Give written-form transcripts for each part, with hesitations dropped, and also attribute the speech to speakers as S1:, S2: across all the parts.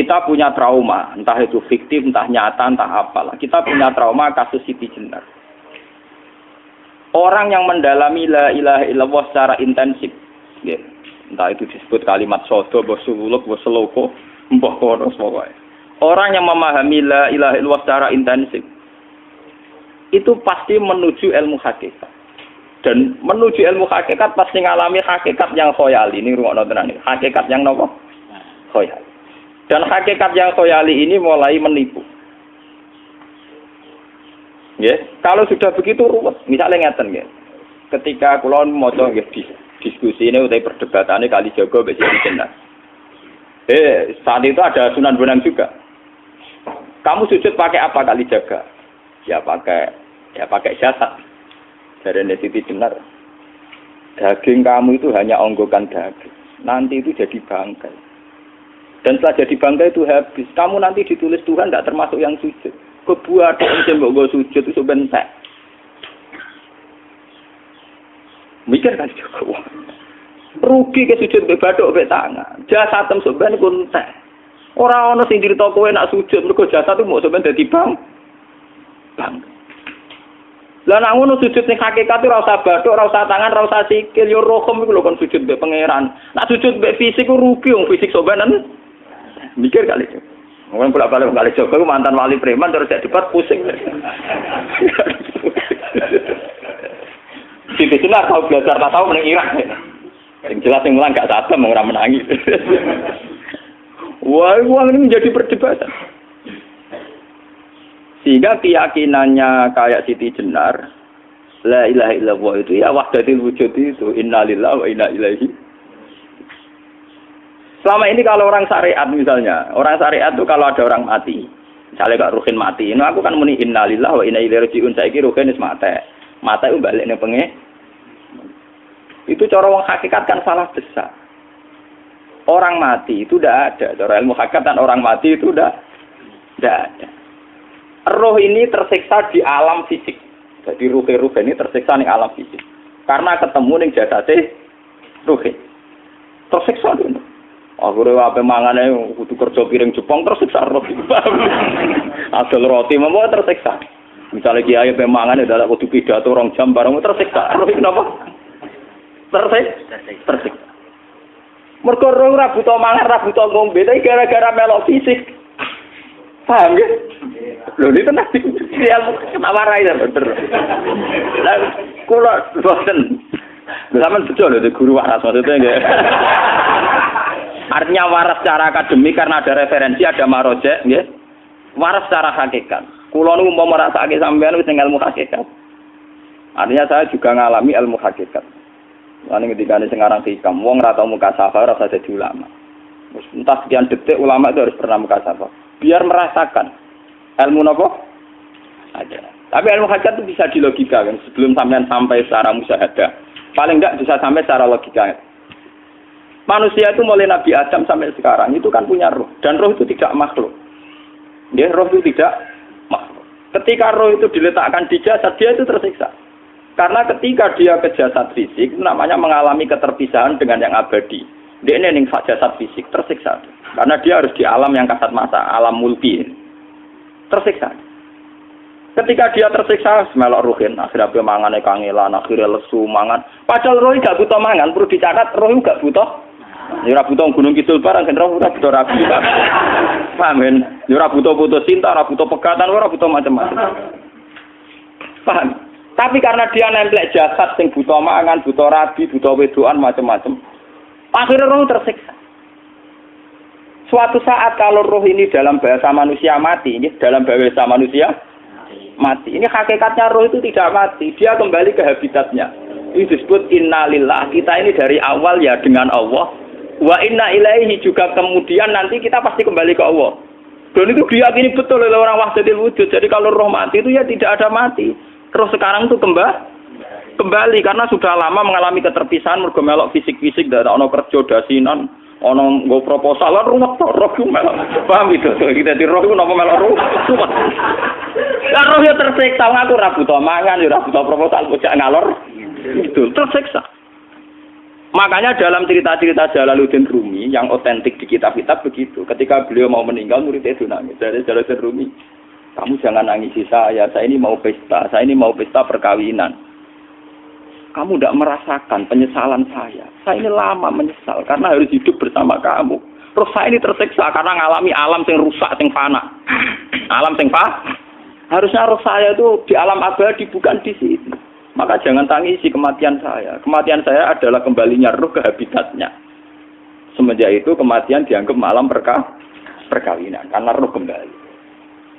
S1: kita punya trauma, entah itu fiktif, entah nyata, entah apalah. Kita punya trauma kasus Siti Jenar. Orang yang mendalami la ilaha illallah secara intensif, ya, entah itu disebut kalimat sodo, bosuluk, boseloko, mbah kono semua. Orang yang memahami la ilaha illallah secara intensif, itu pasti menuju ilmu hakikat. Dan menuju ilmu hakikat pasti ngalami hakikat yang khoyali. Ini rungokno tenan iki. Hakikat yang nopo? Khoyali. Dan hakikat yang khoyali ini mulai menipu. Ya, kalau sudah begitu ruwet. Misalnya ngeten nggih. Ketika kula maca nggih diskusi ini utai perdebatannya kali jago mbek Siti Jenar. Saat itu ada Sunan Bonang juga. Kamu sujud pakai apa kali jaga? Ya pakai jasad. Dari Siti Jenar. Daging kamu itu hanya onggokan daging. Nanti itu jadi bangkai. Dan setelah jadi bangkai itu habis. Kamu nanti ditulis Tuhan tidak termasuk yang sujud. Kebuat yang mbok sujud itu bentek. Mikir kan juga. Rugi ke sujud mbek bathuk mbek tangan. Jasad tem sampean iku entek. Ora ana sing crita kowe nak sujud mergo jasad itu mbok sampean dadi bang. Lah nek ngono sujud sing hakikat ora usah bathuk, ora usah tangan, ora usah sikil, yo rohem iku lho kon sujud mbek pangeran. Nak sujud mbek fisik ku rugi wong fisik sampean. Mikir kali. Wong bolak-balik kali Joko mantan wali preman terus jadi debat pusing. Siti Jenar tahu belajar tak tahu meneng Irak. Yang jelas yang mulang gak satem ora menangi. Wah, uang ini menjadi perdebatan. Sehingga keyakinannya kayak Siti Jenar, la ilaha illallah itu ya wahdatul wujud itu, innalillahi wa inna ilaihi. Selama ini kalau orang syariat misalnya, orang syariat itu kalau ada orang mati, misalnya Kak Ruhin mati, ini aku kan muni innalillahi wa inna ilaihi raji'un, saiki Ruhin wis mate. Mate itu balik ning penge. Itu cara wong hakikat kan salah besar. Orang mati itu tidak ada. Cara ilmu hakikat dan orang mati itu tidak ada. Roh ini tersiksa di alam fisik. Jadi ruh ini tersiksa di alam fisik. Karena ketemu ning jasate ruh. Tersiksa dulu. Aku ape mangane kudu kerja piring Jepang tersiksa roh. Asal roti memang tersiksa. Misalnya kiai ape mangane dadak kudu pidato 2 jam bareng tersiksa. Roh kenapa? Tersiksa. Mergo roh ora butuh mangan, ora butuh ngombe, tapi gara-gara melok fisik. Paham ya? Lho ini tenang ketawarai ya bener. Lah kula boten. Sampeyan betul lho guru waras maksudnya nggih. Artinya waras secara akademik karena ada referensi, ada marojek, nggih. Waras secara hakikat. Kula niku umpama rasake sampean wis ilmu hakikat. Artinya saya juga ngalami ilmu hakikat. Lan ketika ini sekarang hikam, wong ora tau muka safar ora usah dadi ulama. Wis entah sekian detik ulama itu harus pernah muka safar. Biar merasakan ilmu napa? Ada. Tapi ilmu hakikat itu bisa dilogikakan sebelum sampean sampai secara musyahadah. Paling enggak bisa sampai secara logika. Manusia itu mulai Nabi Adam sampai sekarang itu kan punya roh. Dan roh itu tidak makhluk. Dia roh itu tidak makhluk. Ketika roh itu diletakkan di jasad, dia itu tersiksa. Karena ketika dia ke jasad fisik, namanya mengalami keterpisahan dengan yang abadi. Dia ini ning jasad fisik, tersiksa. Karena dia harus di alam yang kasat mata, alam mulki. Tersiksa. Ketika dia tersiksa, melok ruhin, akhirnya dia mangane kangelan, akhirnya lesu mangan. Padahal roh gak butuh mangan, perlu dicatat roh gak butuh. Ya ora butuh gunung kidul barang, kan roh ora butuh rabi. Paham kan? Ya ora butuh putus cinta, ora butuh pegatan, ora butuh macam-macam. Paham? Tapi karena dia nemplek jasad sing butuh mangan, butuh rabi, butuh wedoan macam-macam. Akhirnya roh tersiksa. Suatu saat kalau roh ini dalam bahasa manusia mati, ini dalam bahasa manusia mati. Ini hakikatnya roh itu tidak mati, dia kembali ke habitatnya. Ini disebut innalillah. Kita ini dari awal ya dengan Allah. Wa inna ilaihi juga kemudian nanti kita pasti kembali ke Allah. Dan itu diyakini betul oleh orang wahdatul wujud. Jadi kalau roh mati itu ya tidak ada mati. Roh sekarang itu kembali karena sudah lama mengalami keterpisahan mergo melok fisik-fisik dan ono kerja dasinan, ono nggo proposal lan ruwet roh ku melok. Paham itu? Kita di roh ku napa melok roh. Lah roh ya tersiksa aku ora butuh mangan, ora butuh proposal bocah ngalor. Itu tersiksa. Makanya dalam cerita-cerita Jalaluddin Rumi yang otentik di kitab-kitab begitu. Ketika beliau mau meninggal, muridnya itu nangis. Dari Jalaluddin Rumi, kamu jangan nangisi saya ini mau pesta, perkawinan. Kamu tidak merasakan penyesalan saya ini lama menyesal karena harus hidup bersama kamu. Terus saya ini tersiksa karena ngalami alam yang rusak, yang fana. Alam yang fana. Harusnya roh saya itu di alam abadi, bukan di sini. Maka jangan tangisi kematian saya. Kematian saya adalah kembalinya roh ke habitatnya. Semenjak itu kematian dianggap malam perkawinan karena roh kembali.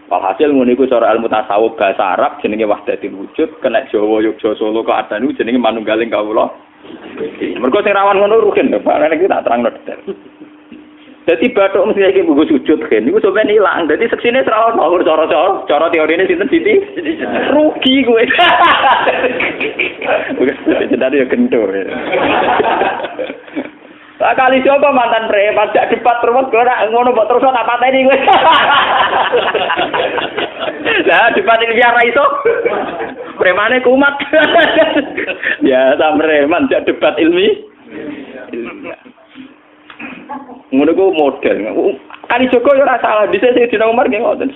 S1: Walhasil ngono iku cara ilmu tasawuf bahasa Arab jenenge wahdatul wujud, kena Jawa Yogyakarta Solo kok adanu jenenge manunggaling kawula. Mergo sing rawan ngono rugen lho, Pak. Nek tak terangno detail. Dadi bathuk mesti iki buku sujud kan. Niku sampeyan ilang. Dadi seksine ora ono cara teorine sinten Siti? Rugi kowe. Bukan jadi ya kentur. Kali coba mantan preman jak debat terus kowe ora ngono mbok terus tak pateni kowe. Lah debat ini biar ra iso. Premane kumat. Ya sam preman jak debat ilmi. Ngono ku model. Kali Joko ya ora salah. Dhisik Sayyidina Umar nggih ngoten.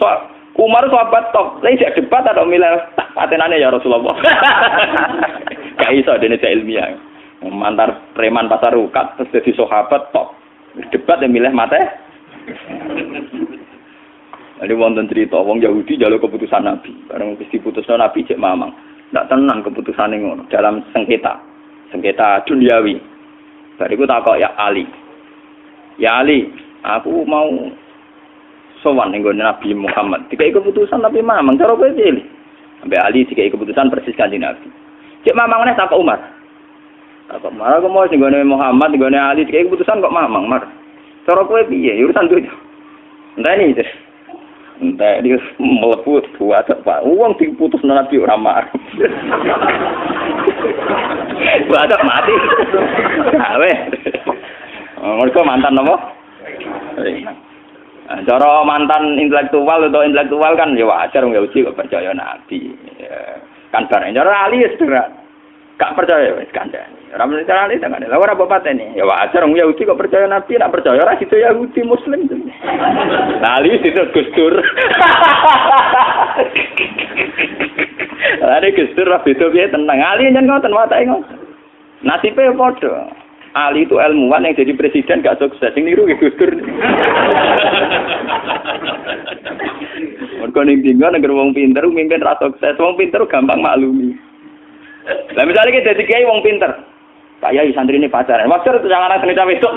S1: Umar sahabat top. Lah jak debat atau milih patenane ya Rasulullah. Gak iso dene ilmiah. Mantar preman pasar rukat terus jadi sahabat tok debat yang milih mate. Ada wonten cerita wong Yahudi njaluk keputusan Nabi, bareng wis diputusno Nabi cek mamang. Ndak tenan keputusane ngono dalam sengketa duniawi. Bariku takok ya Ali. Ya Ali, aku mau sowan ning Nabi Muhammad. Dikai keputusan tapi mamang cara kowe pilih. Sampai Ali dikai keputusan persis kanjeng Nabi. Cek mamang neh takok Umar. Apa marah aku mau singgone Muhammad, singgone Ali, kayak keputusan kok mamang mar. Cara kowe piye? Urusan duit. Enteni. Entah dia melepuh buat apa? Uang diputus Nabi ora mar. Buat mati. Gawe. Mereka mantan apa? Cara mantan intelektual kan ya wajar wong Yahudi kok percaya Nabi. Kan bareng cara Ali ya sederhana. Gak percaya wis kandhani. Ora percaya ali tenan. Lah ora bapatene. Ya wajar wong Yahudi kok percaya Nabi, nek percaya ora situ Yahudi Muslim. Lah ali situ Gus Dur. Are Gus Dur ra beda piye tenang. Ali nyen ngoten watake ngoten. Nasibe padha. Ali itu ilmuwan yang jadi presiden gak sukses. Sing niru Gus Dur. Mergo ning dinggo nek wong pinter mimpin ra sukses. Wong pinter gampang maklumi. Lah misalnya kita jadi kiai wong pinter, kayak santri ini pacaran, maksud itu jangan asal cawe itu,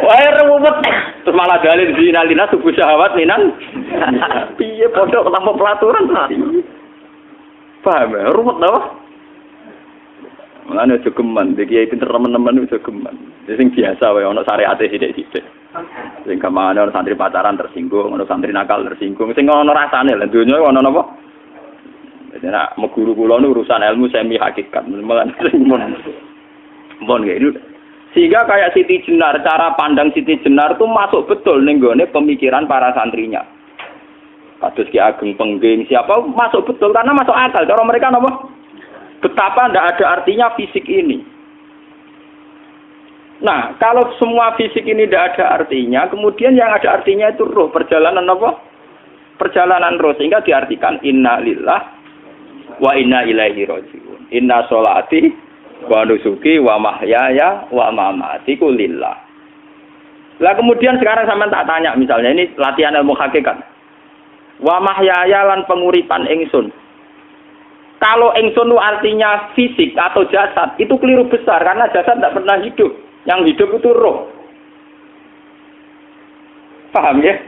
S1: wah ruwet, terus malah dalil zinalina subuh syahwat minan, piye pondok tanpa pelaturan, paham ya, ruwet tau? Mana jogeman, jadi kiai pinter teman-teman itu jogeman, jadi sing biasa, ono syariate sidik-sidik, sing kemana ono santri pacaran tersinggung, ono santri nakal tersinggung, sing ono rasane, lah dunia ono apa? Jadi nak meguru kula nu urusan ilmu semi hakikat. Mon gitu. Sehingga kayak Siti Jenar, cara pandang Siti Jenar itu masuk betul ning gone pemikiran para santrinya. Kados Ki Ageng Pengging siapa masuk betul karena masuk akal. Cara mereka napa? Betapa ndak ada artinya fisik ini. Nah, kalau semua fisik ini ndak ada artinya, kemudian yang ada artinya itu roh, perjalanan apa? Perjalanan roh, sehingga diartikan inna lillah wa inna ilaihi raji'un. Inna sholati wa nusuki wa mahyaya wa mamati lillah. Lah kemudian sekarang sampean tak tanya misalnya ini latihan ilmu hakikat. Wa mahyaya lan penguripan ingsun. Kalau ingsun itu artinya fisik atau jasad, itu keliru besar karena jasad tidak pernah hidup. Yang hidup itu roh. Paham ya?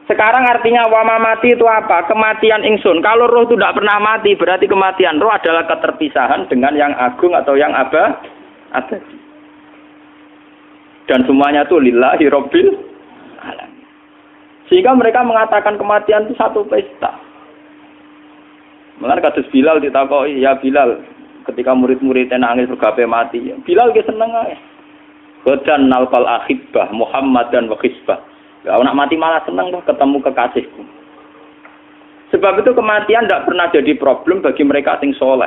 S1: Sekarang artinya wama mati itu apa? Kematian ingsun. Kalau roh itu tidak pernah mati, berarti kematian roh adalah keterpisahan dengan yang agung atau yang abadi. Dan semuanya itu lillahi rabbil alamin. Sehingga mereka mengatakan kematian itu satu pesta. Mulane kados Bilal ditakoki, ya Bilal, ketika murid-muridnya nangis bergape mati, Bilal ge seneng ae. Godan nalqal ahibbah Muhammad dan wa hisbah. Kalau nak mati malah senang tuh ketemu kekasihku. Sebab itu kematian tidak pernah jadi problem bagi mereka sing soleh.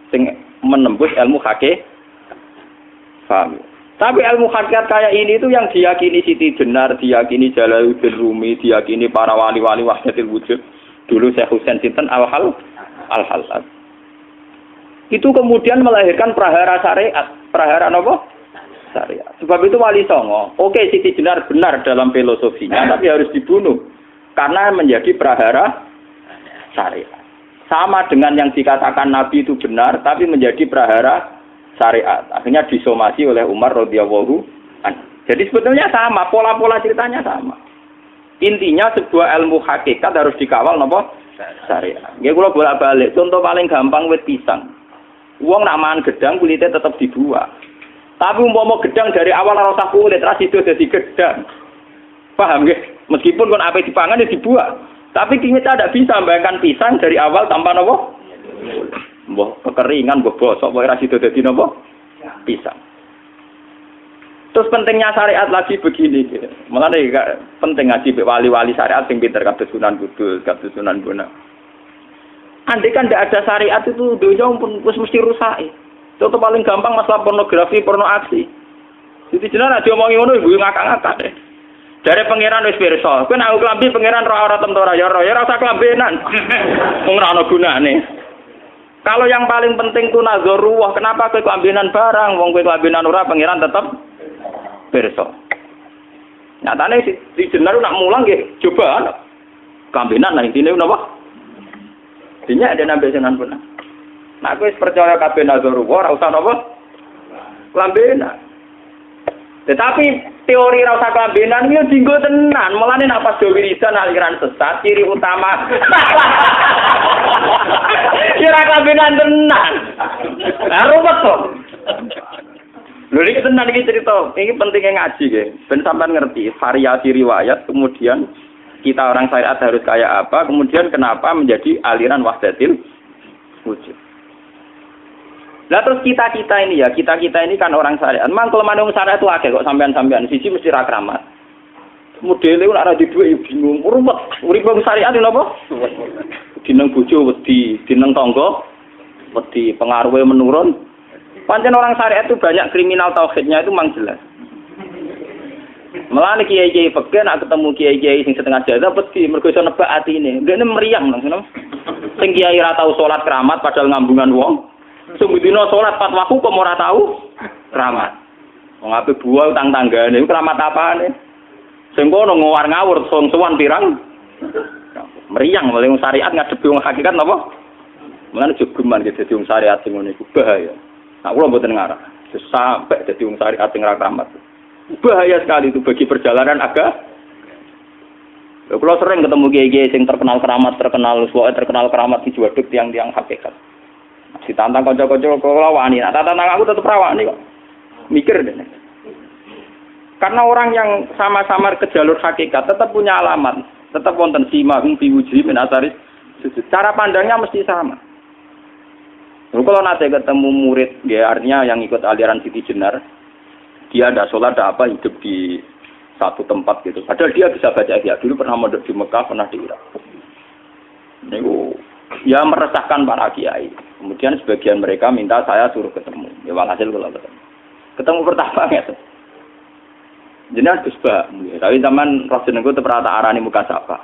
S1: sing menembus ilmu hakikat. Paham? Tapi ilmu hakikat kayak ini itu yang diyakini Siti Jenar, diyakini Jalaluddin Rumi, diyakini para wali-wali wahdatul wujud. Dulu Syekh Husain sinten Al-Halal. Itu kemudian melahirkan prahara syariat. Prahara apa? Syariat. Sebab itu Wali Songo, oke Siti Jenar benar dalam filosofinya, tapi harus dibunuh. Karena menjadi prahara syariat. Sama dengan yang dikatakan Nabi itu benar, tapi menjadi prahara syariat. Akhirnya disomasi oleh Umar radhiyallahu anhu. Jadi sebetulnya sama, pola-pola ceritanya sama. Intinya sebuah ilmu hakikat harus dikawal napa? Syariat. Nggih kula bolak-balik, contoh paling gampang wit pisang. Wong nak mangan gedang kulitnya tetap dibuat. Tapi umpama gedang dari awal ora usah kulit, ra sido dadi gedang. Paham nggih? Meskipun kon ape dipangan ya dibuat. Tapi kita tidak bisa membayangkan pisang dari awal tanpa napa? Mbah kekeringan, mbah bosok, mbah ra sido dadi napa? Pisang. Terus pentingnya syariat lagi begini, gitu. Mulane penting ngaji wali-wali syariat sing pinter kados Sunan Kudus, kados Sunan Bonang. Andai kan tidak ada syariat itu dunia pun mesti rusak. Contoh paling gampang masalah pornografi, porno aksi. Jadi jenengan ada omongi ngono ibu ngakak-ngakak deh. Dari pangeran wis pirsa, kowe nek aku klambi pangeran ora tentora ya ora usah klambenan. Wong ora ana gunane. Kalau yang paling penting ku nazarullah, kenapa kowe klambenan barang, wong kowe klambenan ora pangeran tetep pirsa. Nyatane di jenar nak mulang nggih coba klambenan lah intine napa? Dinya ada nabi Sunan Bonang. Nah, aku percaya kabeh nazarullah ora usah napa? Klambenan. Tetapi teori ora usah klambenan iki dinggo tenan. Mulane nek pas wiridan aliran sesat ciri utama. Kira klambenan tenan. Lah ruwet to. Lho iki tenan iki cerita. Iki pentingnya ngaji nggih. Ben sampean ngerti variasi riwayat kemudian kita orang syariat harus kayak apa, kemudian kenapa menjadi aliran wahdatil wujud. Lah terus kita-kita ini ya, kita-kita ini kan orang syariat. Memang kelemahan orang syariat itu akeh kok sampean-sampean. Siji mesti ra kramat. Modele ora di dhuwit ya bingung. Ruwet. Urip wong syariat lho apa? Dineng bojo wedi, dineng tangga wedi, pengaruhe menurun. Pancen orang syariat itu banyak kriminal tauhidnya itu memang jelas. Mulane kiai-kiai fikih nak ketemu kiai-kiai sing setengah jadah wedi mergo iso nebak atine. Ndekne meriang langsung. Sing kiai ra tau salat keramat padahal ngambungan wong. Sumudina salat 4 waktu kok ora tau keramat. Wong ape buah utang tanggane iku keramat apane? Sing kono ngawur-ngawur sowan pirang. Meriang mulai wong syariat ngadepi wong hakikat napa? Mulane jogeman ge dadi wong syariat sing ngene iku bahaya. Nah kula mboten ngarah. Sampai dadi wong syariat sing ra keramat. Bahaya sekali itu bagi perjalanan agama. Kalau sering ketemu kiai-kiai yang terkenal keramat di Juwaduk tiang-tiang hakikat. Ditantang kanca-kanca kula wani, nah tantang aku tetep rawani kok. Mikir deh. Karena orang yang sama-sama ke jalur hakikat tetap punya alamat, tetap wonten simahum fi wujuhi min atsari sujud. Cara pandangnya mesti sama. Kalau nanti ketemu murid, ya artinya yang ikut aliran Siti Jenar, dia ada sholat, ada apa, hidup di satu tempat gitu. Padahal dia bisa baca ihya. Dulu pernah mondok di Mekah, pernah di Irak. Itu ya meresahkan para kiai. Kemudian sebagian mereka minta saya suruh ketemu. Ya walhasil kalau ketemu. Ketemu pertama gitu. Jenengan Gus Ba, tapi zaman roh jenengku tetep rata arani muka sapa.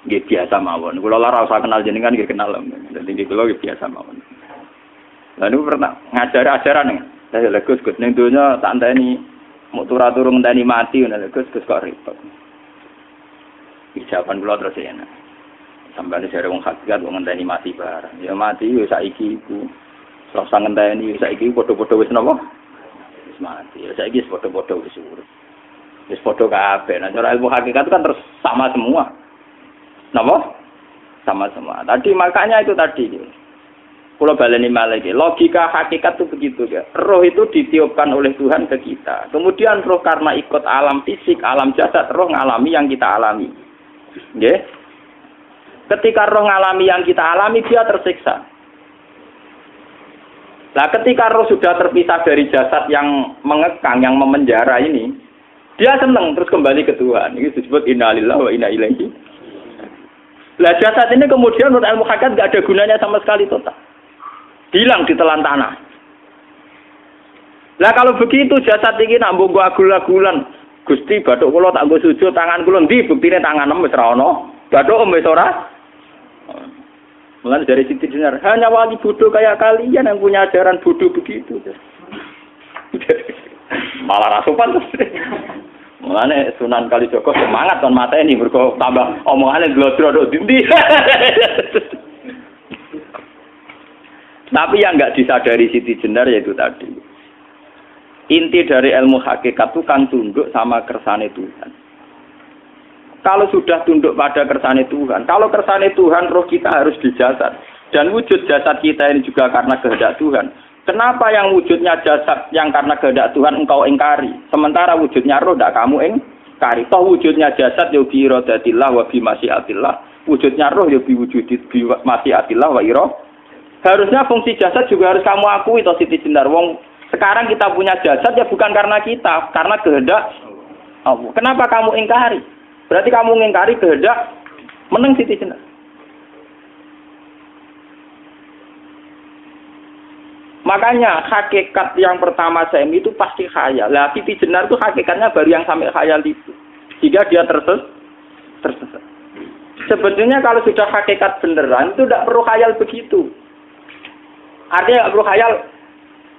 S1: Nggih biasa mawon. Kula ora usah kenal jenengan nggih kenal. Dadi nggih kula biasa mawon. Lah niku pernah ngajari ajaran. Saya Gus ning donya tak enteni mau turu ngenteni mati ngono Gus kok repot. Jawaban kula terus enak. Sampai ada wong hakikat wong ngenteni mati barang. Ya mati wis saiki iku. Rasa ngenteni saiki padha-padha wis napa? Wis mati. Ya saiki wis padha-padha wis urip. Wis padha kabeh. Nah cara ilmu hakikat itu kan terus sama semua. Napa? Sama semua. Tadi makanya itu tadi. Kalau baleni malih logika hakikat itu begitu ya. Roh itu ditiupkan oleh Tuhan ke kita. Kemudian roh karena ikut alam fisik, alam jasad, roh ngalami yang kita alami. Nggih. Ketika roh ngalami yang kita alami dia tersiksa. Nah, ketika roh sudah terpisah dari jasad yang mengekang, yang memenjara ini, dia senang terus kembali ke Tuhan. Ini disebut innalillahi wa inna ilaihi. Lah jasad ini kemudian menurut ilmu hakikat enggak ada gunanya sama sekali total. hilang ditelan tanah. Lah kalau begitu jasad iki nak mbok agul-agulan, Gusti bathuk kula tak nggo sujud tangan kula ndi buktine tanganem wis ra ono. Bathuk wis ora. Mulane dari Siti Jenar, hanya wali bodoh kayak kalian yang punya ajaran bodoh begitu. Malah rasupan terus. Mulane Sunan Kalijaga semangat kon mateni mergo tambah omongane glodro nduk ndi. Tapi yang enggak disadari Siti Jenar yaitu tadi. Inti dari ilmu hakikat itu kan tunduk sama kersane Tuhan. Kalau sudah tunduk pada kersane Tuhan, kalau kersane Tuhan roh kita harus di jasad. Dan wujud jasad kita ini juga karena kehendak Tuhan. Kenapa yang wujudnya jasad yang karena kehendak Tuhan engkau ingkari? Sementara wujudnya roh tidak kamu ingkari. Toh wujudnya jasad ya bi iradatillah wa bi masyiatillah. Wujudnya roh ya bi wujudit bi masyiatillah wa ira. Harusnya fungsi jasad juga harus kamu akui toh Siti Jenar. Wong sekarang kita punya jasad ya bukan karena kita, karena kehendak Allah. Kenapa kamu ingkari? Berarti kamu ingkari kehendak meneng Siti Jenar. Makanya hakikat yang pertama saya itu pasti khayal. Lah Siti Jenar itu hakikatnya baru yang sampai khayal itu. Jika dia tersesat. Sebetulnya kalau sudah hakikat beneran itu tidak perlu khayal begitu. Artinya tidak perlu khayal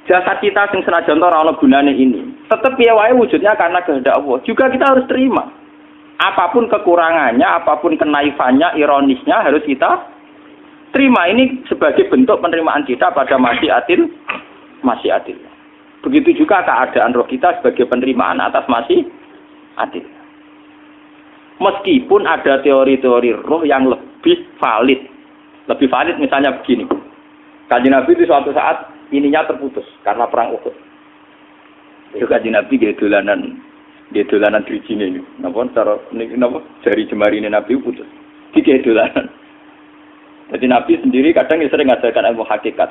S1: jasad kita sing senajan ora ana gunane ini. Tetap piye wae wujudnya karena kehendak Allah. Juga kita harus terima. Apapun kekurangannya, apapun kenaifannya, ironisnya harus kita terima. Ini sebagai bentuk penerimaan kita pada masyiatil. Begitu juga keadaan roh kita sebagai penerimaan atas masyiatil. Meskipun ada teori-teori roh yang lebih valid. Lebih valid misalnya begini. Kanjeng Nabi itu suatu saat ininya terputus karena perang Uhud. Itu Kanjeng Nabi dia dolanan drijine ini. Napa cara napa jari jemari Nabi putus. Iki dolanan. Jadi Nabi sendiri kadang sering ngajarkan ilmu hakikat.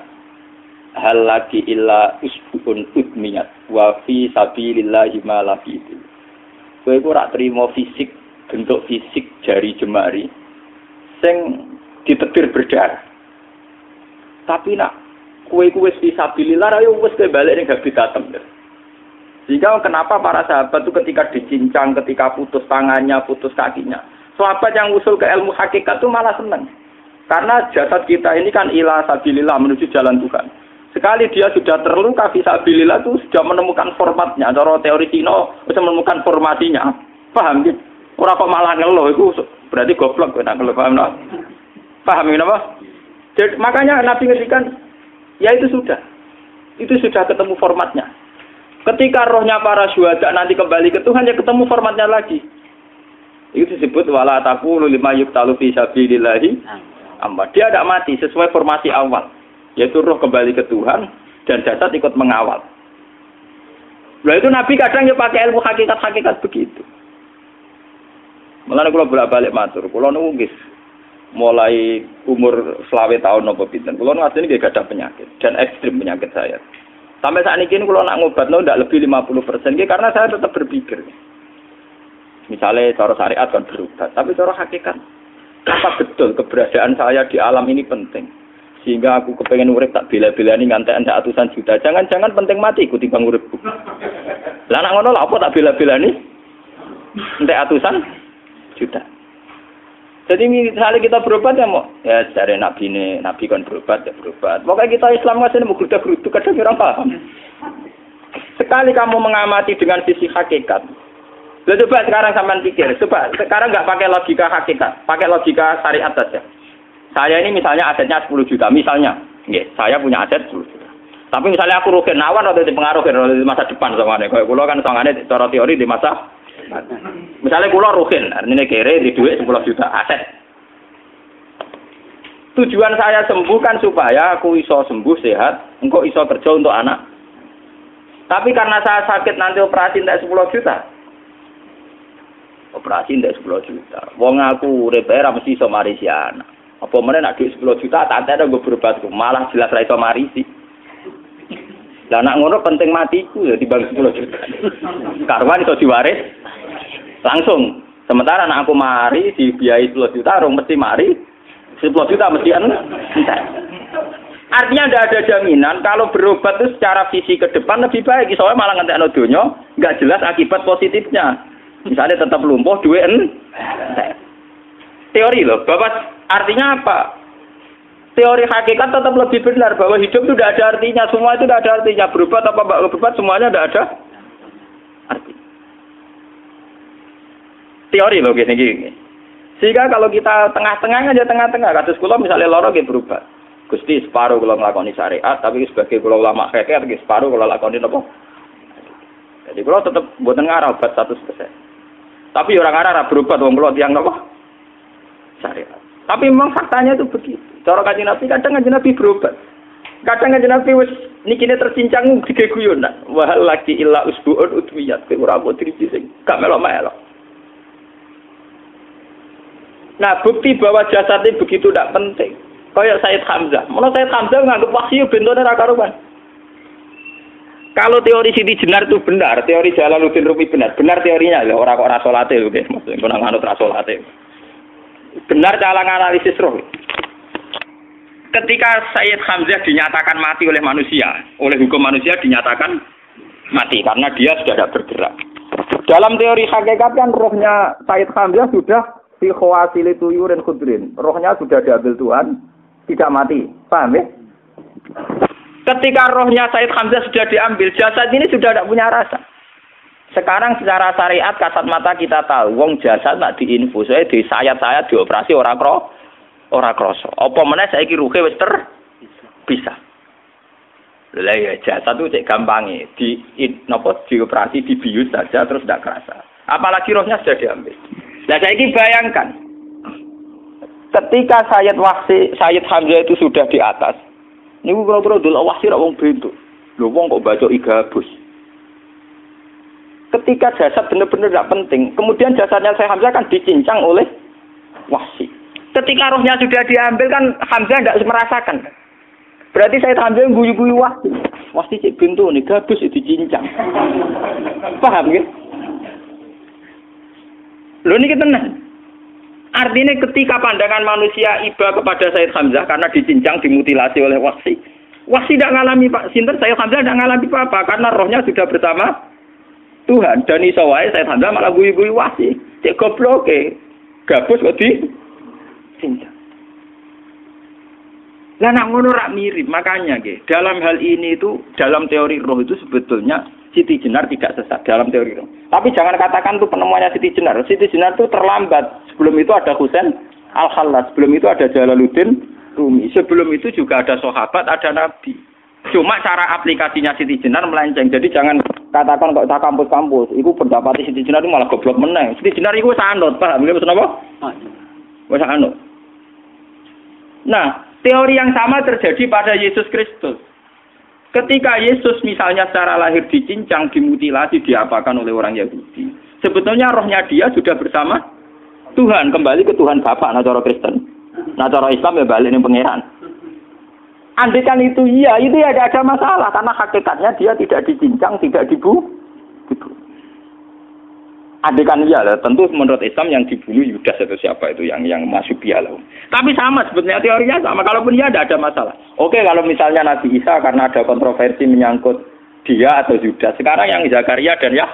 S1: Hal lagi illa usbun udmiyat wa fi sabilillahi ma lafitu. Kowe ora trimo fisik, bentuk fisik jari jemari sing ditetir berdarah. Tapi nak kowe wis fi sabilillah ayo wis balik ning habitatem. Sehingga kenapa para sahabat itu ketika dicincang, ketika putus tangannya, putus kakinya, sahabat yang usul ke ilmu hakikat itu malah senang. Karena jasad kita ini kan ila sabilillah menuju jalan Tuhan. Sekali dia sudah terluka fi sabilillah itu sudah menemukan formatnya. Cara teori Cina sudah menemukan formasinya. Paham gitu? Ora kok malah ngeluh itu berarti goblok kok nek ngeluh paham tak? Paham napa? Jadi makanya Nabi ngendikan ya itu sudah. Itu sudah ketemu formatnya. Ketika rohnya para syuhada nanti kembali ke Tuhan ya ketemu formatnya lagi. Itu disebut wala taqulu lima yuqtalu fi sabilillahi. Amma dia tidak mati sesuai formasi awal, yaitu roh kembali ke Tuhan dan jasad ikut mengawal. Nah itu Nabi kadang ya pakai ilmu hakikat begitu. Mulane kula bolak-balik matur, kula niku nggih mulai umur 20 tahun napa pinten. Kula niku asline nggih gadah penyakit dan ekstrim penyakit saya. Sampai saat ini kula nak ngobatno ndak lebih 50% nggih karena saya tetap berpikir. Misalnya cara syariat kan berobat, tapi cara hakikat apa betul keberadaan saya di alam ini penting? Sehingga aku kepengen urip tak bela-belani ngantek andak atusan juta. Jangan-jangan penting mati ikut timbang uripku. Lah nek ngono lha apa tak bela-belani? Entek atusan juta. Jadi misalnya kita berobat ya mau ya cari nabi kan berobat ya berobat. Pokoknya kita Islam ngasih mau geruda-gerudu kadang orang paham. Sekali kamu mengamati dengan sisi hakikat. Coba sekarang sampean pikir, coba sekarang nggak pakai logika hakikat, pakai logika syariat saja. Saya ini misalnya asetnya 10 juta, misalnya, saya punya aset 10 juta. Tapi misalnya aku rugi nawan atau dipengaruhi di masa depan sama nih, kalau kan soalnya cara teori di masa, misalnya kulo rugi, artinya kere di duit 10 juta aset. Tujuan saya sembuh kan supaya aku iso sembuh sehat, engkau iso kerja untuk anak. Tapi karena saya sakit nanti operasi tidak 10 juta. Operasi ndak 10 juta. Wong aku urip era mesti iso marisi anak. Apa meneh nek dhuwit 10 juta tak ada gue berobat malah jelas ra iso marisi. Lah nek ngono penting matiku ya dibang 10 juta. Karwan iso diwaris langsung. Sementara nek aku mari dibiayai 10 juta rong mesti mari 10 juta mesti entek. Artinya tidak ada jaminan kalau berobat itu secara visi ke depan lebih baik. Soalnya malah ngentekno donya nggak jelas akibat positifnya. Misalnya tetap lumpuh duit teori loh. Bapak artinya apa? Teori hakikat tetap lebih benar bahwa hidup itu tidak ada artinya. Semua itu tidak ada artinya. Berobat apa enggak berobat semuanya tidak ada arti. Teori loh gini. Sehingga kalau kita tengah-tengah aja tengah-tengah. Kados kula misalnya loro nggih berobat. Gusti separuh kalau ngelakoni syariat, tapi sebagai kalau ulama fikih separuh kalau lakoni apa? Jadi kalau tetap buatan ngarah obat 100%. Tapi orang ngarah berobat wong kula tiyang apa? Syariat. Tapi memang faktanya itu begitu. Cara Kanjeng Nabi kadang Kanjeng Nabi berobat. Kadang Kanjeng Nabi wis nikine tercincang dige guyonan. Wa laki illa usbuun udwiyat. Ora apa driji sing gak melok-melok. Nah, bukti bahwa jasad ini begitu tidak penting. Kayak Sayyid Hamzah. Menurut Sayyid Hamzah nganggep wahyu bentone ra karuan. Kalau teori Siti Jenar itu benar, teori Jalaluddin Rumi benar teorinya ya, ora kok ra salate lho nggih, maksudnya kok nganut ra salate. Benar cara analisis roh. Ketika Sayyid Hamzah dinyatakan mati oleh manusia, oleh hukum manusia dinyatakan mati karena dia sudah tidak bergerak. Dalam teori hakikat kan rohnya Sayyid Hamzah sudah fi khawasili tuyurin khudrin. Rohnya sudah diambil Tuhan. Tidak mati, paham ya? Ketika rohnya Sayyid Hamzah sudah diambil, jasad ini sudah tidak punya rasa. Sekarang secara syariat kasat mata kita tahu, wong jasad nak diinfus, di sayat-sayat dioperasi ora kroso. Apa meneh saiki ruhe wis bisa. Lha ya jasad itu cek gampange, dioperasi dibius saja terus tidak kerasa. Apalagi rohnya sudah diambil. Nah saiki bayangkan ketika Sayyid Hamzah itu sudah di atas, niku kira-kira delok Wahsi ra wong bentuk. Lho wong kok baca igabus. Ketika jasad benar-benar tidak penting, kemudian jasadnya Sayyid Hamzah kan dicincang oleh Wahsi. Ketika rohnya sudah diambil kan Hamzah tidak merasakan. Berarti Sayyid Hamzah guyu-guyu Wahsi. Wahsi cek bentuk nih gabus dicincang. Paham ya? Lho niki tenan. Artinya ketika pandangan manusia iba kepada Sayyid Hamzah karena dicincang, dimutilasi oleh Wahsi tidak ngalami Pak Sinten, Sayyid Hamzah tidak ngalami apa-apa karena rohnya sudah bersama Tuhan. Dan iso wae Sayyid Hamzah malah guyu-guyu Wahsi. Cek gobloke. Gabus kok dicincang. Lah nak ngono rak mirip, makanya nggih. Dalam hal ini itu dalam teori roh itu sebetulnya Siti Jenar tidak sesat dalam teori roh. Tapi jangan katakan itu penemuannya Siti Jenar. Siti Jenar itu terlambat. Sebelum itu ada Husain Al-Khallas, sebelum itu ada Jalaluddin Rumi. Sebelum itu juga ada sahabat, ada nabi. Cuma cara aplikasinya Siti Jenar melenceng. Jadi jangan katakan kok tak kampus-kampus, iku pendapat Siti Jenar itu malah goblok meneh. Siti Jenar iku wis anut, paham nggih maksud apa? Wis anut. Nah, teori yang sama terjadi pada Yesus Kristus. Ketika Yesus misalnya secara lahir dicincang, dimutilasi, diapakan oleh orang Yahudi. Sebetulnya rohnya dia sudah bersama Tuhan, kembali ke Tuhan Bapa, nah cara Kristen. Nah cara Islam ya balik ning pangeran. Andaikan itu iya, itu ya tidak ada masalah karena hakikatnya dia tidak dicincang, tidak dibunuh. Andaikan iya lah, tentu menurut Islam yang dibunuh Yudas atau siapa itu yang masuk bialah. Tapi sama sebetulnya teorinya sama. Kalaupun iya tidak ada masalah. Oke, kalau misalnya Nabi Isa karena ada kontroversi menyangkut dia atau Yudas. Sekarang yang Zakaria dan ya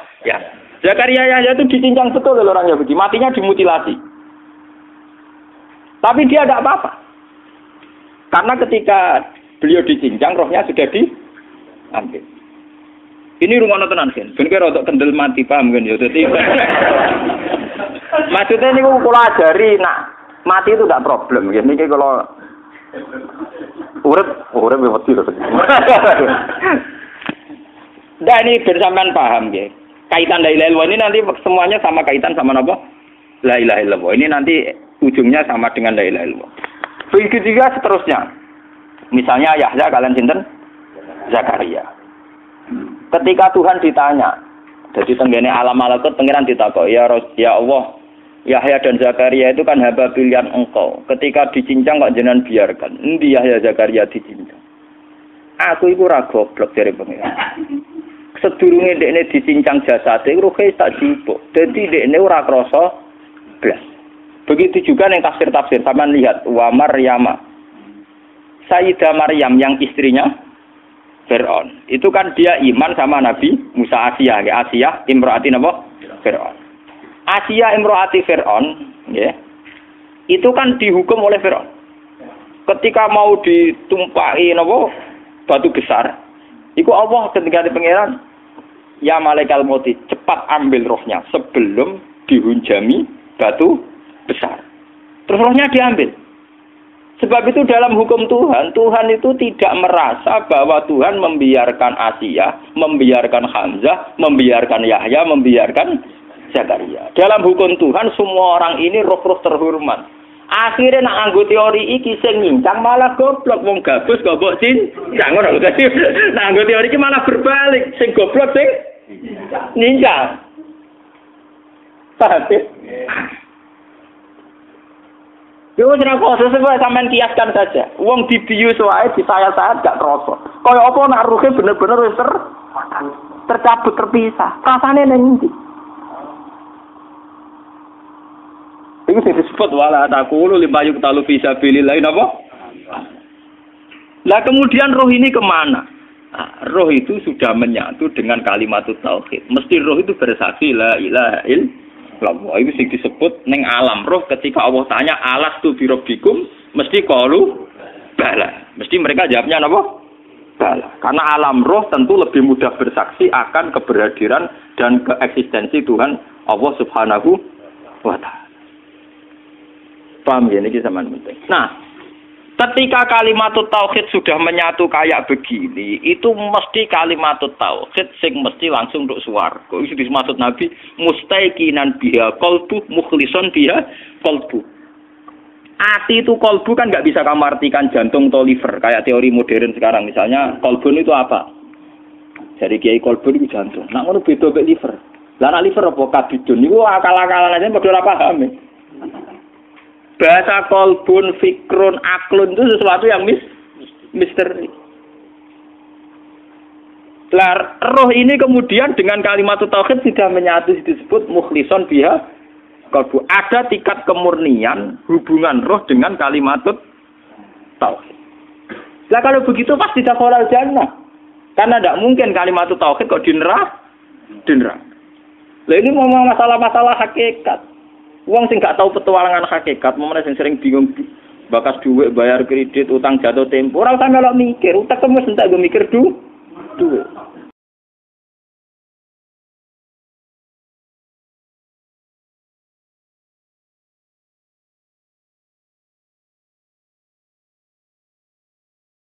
S1: Zakaria Yahya itu dicincang betul oleh orang Yahudi, matinya dimutilasi. Tapi dia tidak apa-apa. Karena ketika beliau dicincang, rohnya sudah diambil. Ini rumah tenan kan. Ben kira untuk kendel mati paham kan ya. Dadi maksudnya niku kula ajari nak mati itu tidak problem nggih. Niki kalau urip wedi lho. Nah ini bersamaan paham nggih. Kaitan la ilaha illallah ini nanti semuanya sama kaitan sama apa? La ilaha illallah. Ini nanti ujungnya sama dengan la ilaha illallah. Begitu juga seterusnya. Misalnya Yahya kalian sinten? Zakaria. Ketika Tuhan ditanya, jadi tenggene alam malakut pengiran ditakok, ya Allah, Yahya dan Zakaria itu kan hamba pilihan engkau. Ketika dicincang kok jenengan biarkan. Endi Yahya Zakaria dicincang? Aku iku ora goblok dari pengiran. Sedurunge dekne dicincang jasate ruhe tak jupuk. Dadi dekne ora krasa blas. Begitu juga ning tafsir-tafsir sampean lihat wa Maryama Sayyidah Maryam yang istrinya Fir'aun. Itu kan dia iman sama Nabi Musa. Asiyah, ya. Asiyah imro'ati napa? Fir'aun. Asiyah imro'ati Fir'aun, ya. Itu kan dihukum oleh Fir'aun. Ketika mau ditumpaki napa? Batu besar. Iku Allah ketika di pangeran, ya malaikat mauti, cepat ambil rohnya sebelum dihunjami batu besar. Terus rohnya diambil. Sebab itu dalam hukum Tuhan, Tuhan itu tidak merasa bahwa Tuhan membiarkan Asiyah, membiarkan Hamzah, membiarkan Yahya, membiarkan Zakaria. Dalam hukum Tuhan, semua orang ini roh-roh terhormat. Akhirnya nak anggo teori iki sing nyincang malah goblok, wong gabus goblok cincang ngono lho. Nah anggo teori iki malah berbalik, sing goblok sing nyincang. Paham? Yo ora kok sesuai sampean kiaskan saja. Wong dibius wae disayat-sayat gak kroso. Kaya apa nak ruhe bener-bener wis tercabut terpisah. Rasane ning ndi? Iku disebut wala taqulu limayuk talu fi sabilillah napa? Lah kemudian roh ini kemana? Nah, roh itu sudah menyatu dengan kalimat tauhid. Mesti roh itu bersaksi la ilaha illallah. Itu sing disebut ning alam roh ketika Allah tanya alastu bi rabbikum mesti qalu bala. Mesti mereka jawabnya napa? Bala. Karena alam roh tentu lebih mudah bersaksi akan keberhadiran dan keeksistensi Tuhan Allah Subhanahu wa taala. Paham ya, ini sama penting. Nah, ketika kalimat tauhid sudah menyatu kayak begini, itu mesti kalimat tauhid sing mesti langsung untuk swarga. Itu dimaksud Nabi mustaiqinan biha qalbu mukhlishon biha qalbu. Ati itu qalbu kan nggak bisa kamu artikan jantung atau liver kayak teori modern sekarang. Misalnya qalbun itu apa? Jadi kiai qalbun itu jantung. Nah, ngono beda mek liver. Lah liver apa kabidun niku akal-akalan aja padha ora paham. Bahasa kolbun, fikrun, aklun itu sesuatu yang misteri. Roh ini kemudian dengan kalimat tauhid sudah menyatu disebut mukhlishon biha kolbu. Ada tingkat kemurnian hubungan roh dengan kalimat tauhid. Lah kalau begitu pasti dakhalal jannah. Karena tidak mungkin kalimat tauhid kok dineraka. Lah ini mau masalah-masalah hakikat. Wong sing gak tahu petualangan hakikat, momene sing sering bingung bakas dhuwit, bayar kredit, utang jatuh tempo, ora usah melok mikir, utek wis entek go mikir dhuwit.